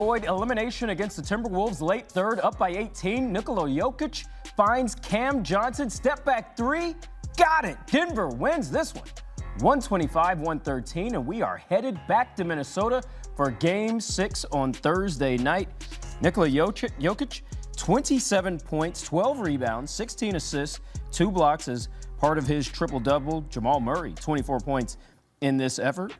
Avoid elimination against the Timberwolves late third, up by 18. Nikola Jokic finds Cam Johnson. Step back three. Got it. Denver wins this one. 125-113, and we are headed back to Minnesota for Game 6 on Thursday night. Nikola Jokic, 27 points, 12 rebounds, 16 assists, 2 blocks as part of his triple-double. Jamal Murray, 24 points in this effort.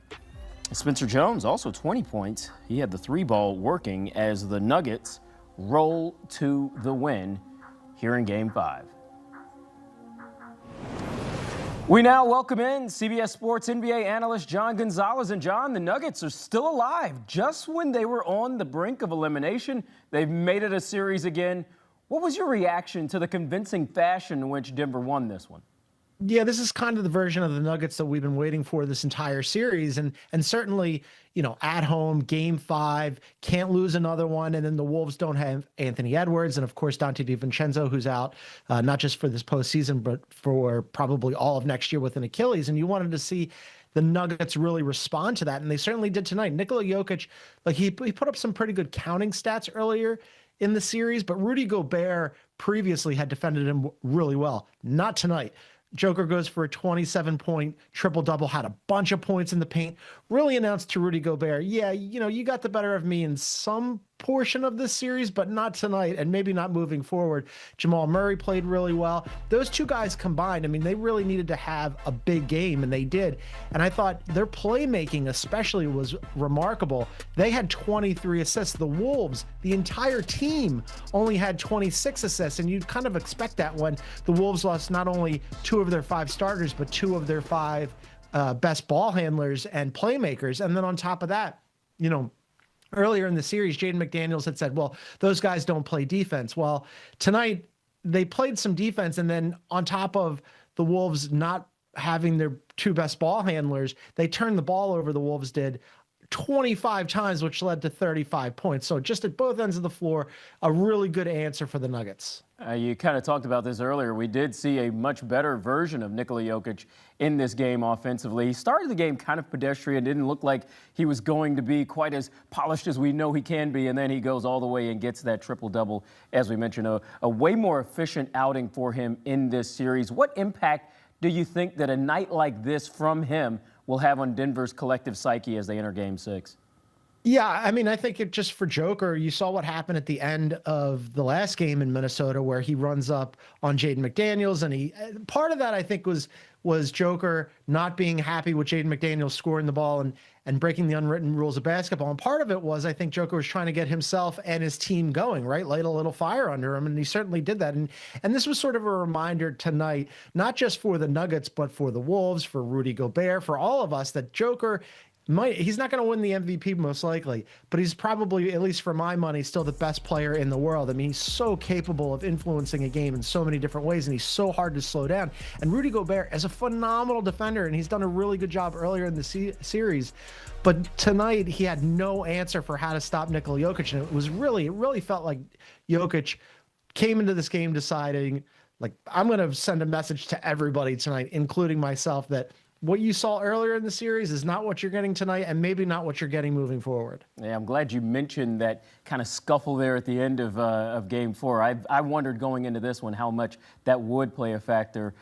Spencer Jones, also 20 points. He had the 3-ball working as the Nuggets roll to the win here in Game 5. We now welcome in CBS Sports NBA analyst John Gonzalez. And John, the Nuggets are still alive. Just when they were on the brink of elimination, they've made it a series again. What was your reaction to the convincing fashion in which Denver won this one? Yeah, this is kind of the version of the Nuggets that we've been waiting for this entire series. And certainly, you know, at home, Game 5, can't lose another one. And then the Wolves don't have Anthony Edwards. And, of course, Dante DiVincenzo, who's out not just for this postseason, but for probably all of next year with an Achilles. And you wanted to see the Nuggets really respond to that. And they certainly did tonight. Nikola Jokic, like he put up some pretty good counting stats earlier in the series, but Rudy Gobert previously had defended him really well. Not tonight. Joker goes for a 27-point triple-double, had a bunch of points in the paint, really announced to Rudy Gobert, yeah, you know, you got the better of me in some portion of this series, but not tonight, and maybe not moving forward. Jamal Murray played really well. Those two guys combined, I mean, they really needed to have a big game, and they did. And I thought their playmaking especially was remarkable. They had 23 assists. The Wolves, the entire team, only had 26 assists, and you'd kind of expect that when the Wolves lost not only 2 of their 5 starters, but 2 of their 5 best ball handlers and playmakers. And then on top of that, you know, earlier in the series, Jaden McDaniels had said, well, those guys don't play defense. Well, tonight they played some defense, and then on top of the Wolves not having their 2 best ball handlers, they turned the ball over, the Wolves did, 25 times, which led to 35 points. So just at both ends of the floor, a really good answer for the Nuggets. You kind of talked about this earlier. We did see a much better version of Nikola Jokic in this game offensively. He started the game kind of pedestrian, didn't look like he was going to be quite as polished as we know he can be, and then he goes all the way and gets that triple-double, as we mentioned, a way more efficient outing for him in this series. What impact do you think that a night like this from him will have on Denver's collective psyche as they enter Game 6? Yeah, I mean, I think it just for Joker, you saw what happened at the end of the last game in Minnesota where he runs up on Jaden McDaniels, and part of that I think was Joker not being happy with Jaden McDaniels scoring the ball and breaking the unwritten rules of basketball. And part of it was I think Joker was trying to get himself and his team going, right? Light a little fire under him, and he certainly did that. And this was sort of a reminder tonight, not just for the Nuggets, but for the Wolves, for Rudy Gobert, for all of us, that Joker he's not going to win the MVP most likely, but he's probably, at least for my money, still the best player in the world. I mean, he's so capable of influencing a game in so many different ways, and he's so hard to slow down. And Rudy Gobert is a phenomenal defender, and he's done a really good job earlier in the series. But tonight, he had no answer for how to stop Nikola Jokic, and it really felt like Jokic came into this game deciding, like, I'm going to send a message to everybody tonight, including myself, that what you saw earlier in the series is not what you're getting tonight, and maybe not what you're getting moving forward. Yeah, I'm glad you mentioned that kind of scuffle there at the end of Game 4. I wondered going into this one how much that would play a factor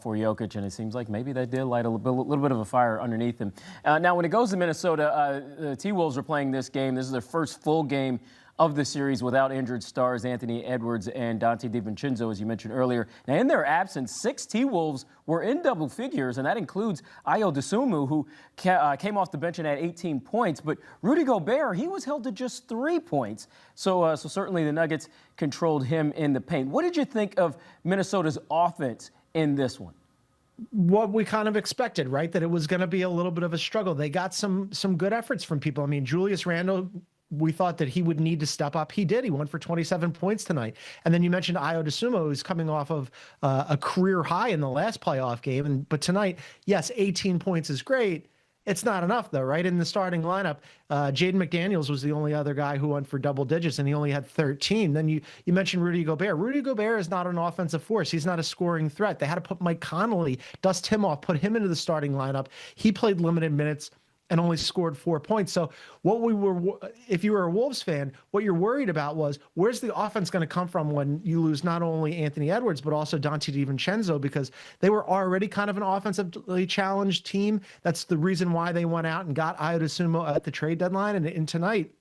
for Jokic, and it seems like maybe that did light a little bit of a fire underneath him. Now, when it goes to Minnesota, the T-Wolves are playing this game. This is their first full game of the series without injured stars Anthony Edwards and Dante DiVincenzo, as you mentioned earlier. Now, in their absence, 6 T-Wolves were in double figures, and that includes Ayo Dosunmu, who came off the bench and had 18 points. But Rudy Gobert, he was held to just 3 points. So certainly the Nuggets controlled him in the paint. What did you think of Minnesota's offense in this one? What we kind of expected, right? That it was going to be a little bit of a struggle. They got some good efforts from people. I mean, Julius Randle, we thought that he would need to step up. He did. He went for 27 points tonight. And then you mentioned Ayo Dosunmu, who's coming off of a career high in the last playoff game. But tonight, yes, 18 points is great. It's not enough, though, right? In the starting lineup, Jaden McDaniels was the only other guy who went for double digits, and he only had 13. Then you mentioned Rudy Gobert. Rudy Gobert is not an offensive force. He's not a scoring threat. They had to put Mike Conley, dust him off, put him into the starting lineup. He played limited minutes. and only scored 4 points. So if you were a Wolves fan, what you're worried about was where's the offense going to come from when you lose not only Anthony Edwards, but also Dante DiVincenzo, because they were already kind of an offensively challenged team. That's the reason why they went out and got Ayo Dosunmu at the trade deadline. And tonight,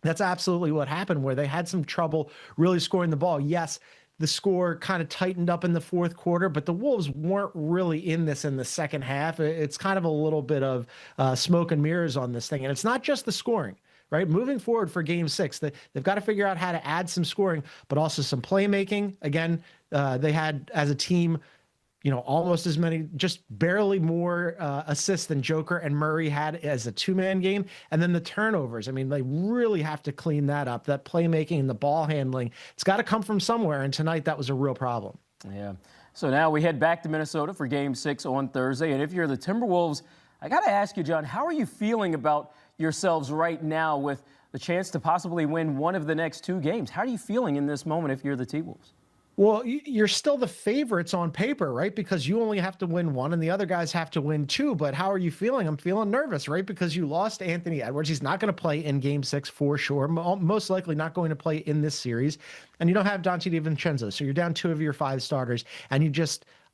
that's absolutely what happened, where they had some trouble really scoring the ball. Yes, the score kind of tightened up in the fourth quarter, but the Wolves weren't really in this in the second half. It's kind of a little bit of smoke and mirrors on this thing. And it's not just the scoring, right? Moving forward for game six, they've got to figure out how to add some scoring, but also some playmaking. Again, they had, as a team, almost as many, just barely more assists than Joker and Murray had as a two-man game. And then the turnovers. I mean, they really have to clean that up. That playmaking and the ball handling, it's got to come from somewhere. And tonight, that was a real problem. Yeah. So now we head back to Minnesota for game 6 on Thursday. And if you're the Timberwolves, I got to ask you, John, how are you feeling about yourselves right now with the chance to possibly win one of the next 2 games? How are you feeling in this moment if you're the T-Wolves? Well, you're still the favorites on paper, right? Because you only have to win 1 and the other guys have to win 2. But how are you feeling? I'm feeling nervous, right? Because you lost Anthony Edwards. He's not going to play in game 6 for sure. Most likely not going to play in this series. And you don't have Dante DiVincenzo. So you're down 2 of your 5 starters. And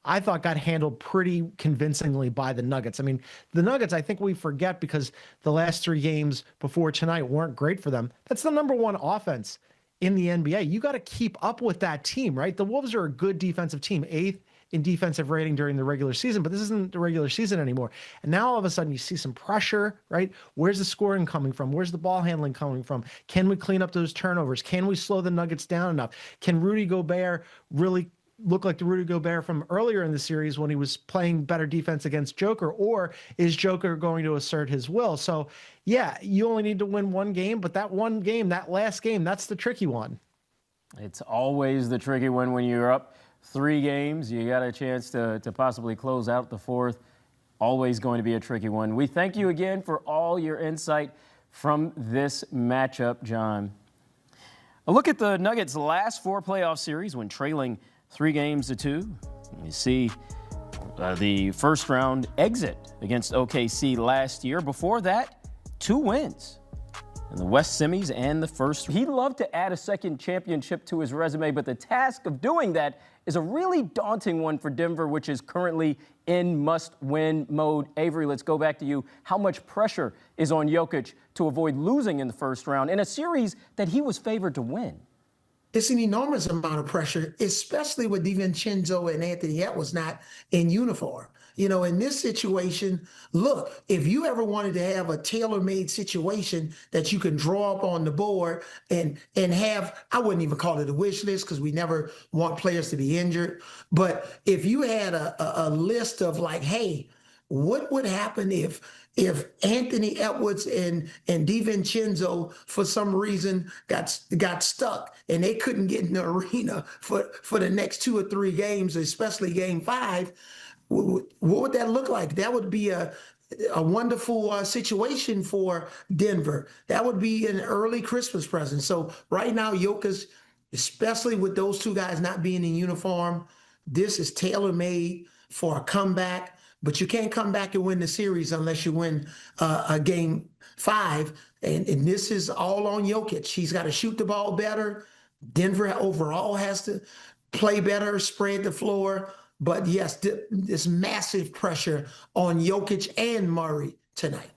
I thought, got handled pretty convincingly by the Nuggets. I mean, the Nuggets, I think we forget because the last 3 games before tonight weren't great for them. That's the number 1 offense in the NBA. You got to keep up with that team, right? The Wolves are a good defensive team, 8th in defensive rating during the regular season, but this isn't the regular season anymore. And now all of a sudden you see some pressure, right? Where's the scoring coming from? Where's the ball handling coming from? Can we clean up those turnovers? Can we slow the Nuggets down enough? Can Rudy Gobert really look like the Rudy Gobert from earlier in the series when he was playing better defense against Joker, or is Joker going to assert his will? So yeah, you only need to win 1 game, but that 1 game, that last game, that's the tricky one. It's always the tricky one when you're up 3 games. You got a chance to possibly close out the 4th. Always going to be a tricky one. We thank you again for all your insight from this matchup, John. A look at the Nuggets' last 4 playoff series when trailing 3-2. You see the first round exit against OKC last year. Before that, 2 wins in the West semis and the first. He'd love to add a second championship to his resume, but the task of doing that is a really daunting one for Denver, which is currently in must-win mode. Avery, let's go back to you. How much pressure is on Jokic to avoid losing in the first round in a series that he was favored to win? It's an enormous amount of pressure, especially with DiVincenzo and Anthony Edwards not in uniform. In this situation, look, if you ever wanted to have a tailor-made situation that you can draw up on the board and have, I wouldn't even call it a wish list because we never want players to be injured. But if you had a list of like, hey, what would happen if Anthony Edwards and DiVincenzo for some reason got stuck and they couldn't get in the arena for the next 2 or 3 games, especially game 5? What would that look like? That would be a wonderful situation for Denver. That would be an early Christmas present. So right now, Jokic, especially with those 2 guys not being in uniform, this is tailor-made for a comeback. But you can't come back and win the series unless you win a game 5. And this is all on Jokic. He's got to shoot the ball better. Denver overall has to play better, spread the floor. But yes, this massive pressure on Jokic and Murray tonight.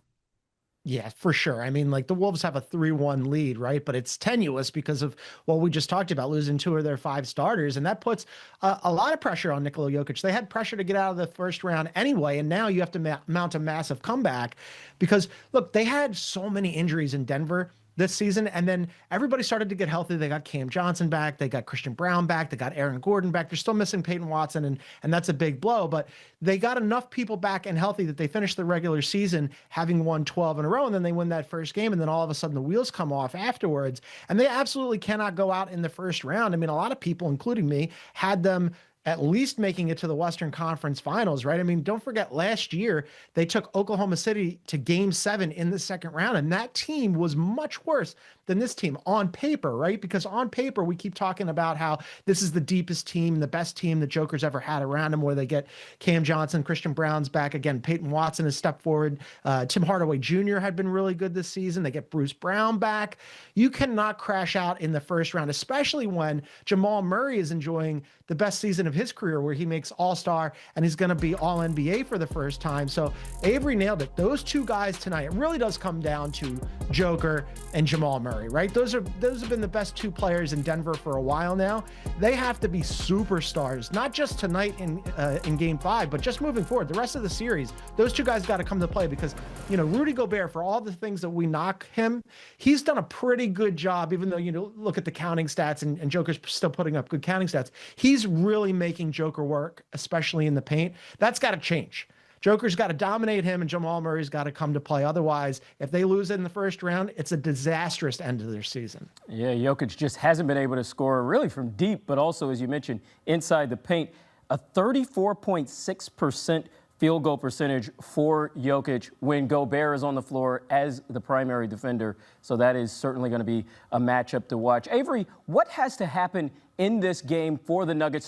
Yeah, for sure. I mean, like the Wolves have a 3-1 lead, right? But it's tenuous because of what we just talked about, losing 2 of their 5 starters. And that puts a lot of pressure on Nikola Jokic. They had pressure to get out of the first round anyway. And now you have to mount a massive comeback because, look, they had so many injuries in Denver this season. And then everybody started to get healthy. They got Cam Johnson back. They got Christian Brown back. They got Aaron Gordon back. They're still missing Peyton Watson, and that's a big blow. But they got enough people back and healthy that they finished the regular season having won 12 in a row. And then they win that first game. And then all of a sudden the wheels come off afterwards. And they absolutely cannot go out in the first round. I mean, a lot of people, including me, had them at least making it to the Western Conference Finals, right? I mean, don't forget last year they took Oklahoma City to Game 7 in the second round, and that team was much worse than this team on paper, right? Because on paper, we keep talking about how this is the deepest team, the best team that Joker's ever had around him, where they get Cam Johnson, Christian Brown's back again. Peyton Watson has stepped forward. Tim Hardaway Jr. had been really good this season. They get Bruce Brown back. You cannot crash out in the first round, especially when Jamal Murray is enjoying the best season of his career, where he makes All-Star and he's going to be All-NBA for the first time. So Avery nailed it. Those two guys tonight, it really does come down to Joker and Jamal Murray, right? Those have been the best two players in Denver for a while now. They have to be superstars, not just tonight in Game 5, but just moving forward. The rest of the series, those two guys got to come to play because, you know, Rudy Gobert, for all the things that we knock him, he's done a pretty good job, even though, you know, look at the counting stats and Joker's still putting up good counting stats. He's really making Joker work, especially in the paint. That's got to change. Joker's got to dominate him, and Jamal Murray's got to come to play. Otherwise, if they lose in the first round, it's a disastrous end of their season. Yeah, Jokic just hasn't been able to score really from deep, but also, as you mentioned, inside the paint. A 34.6% field goal percentage for Jokic when Gobert is on the floor as the primary defender. So that is certainly going to be a matchup to watch. Avery, what has to happen in this game for the Nuggets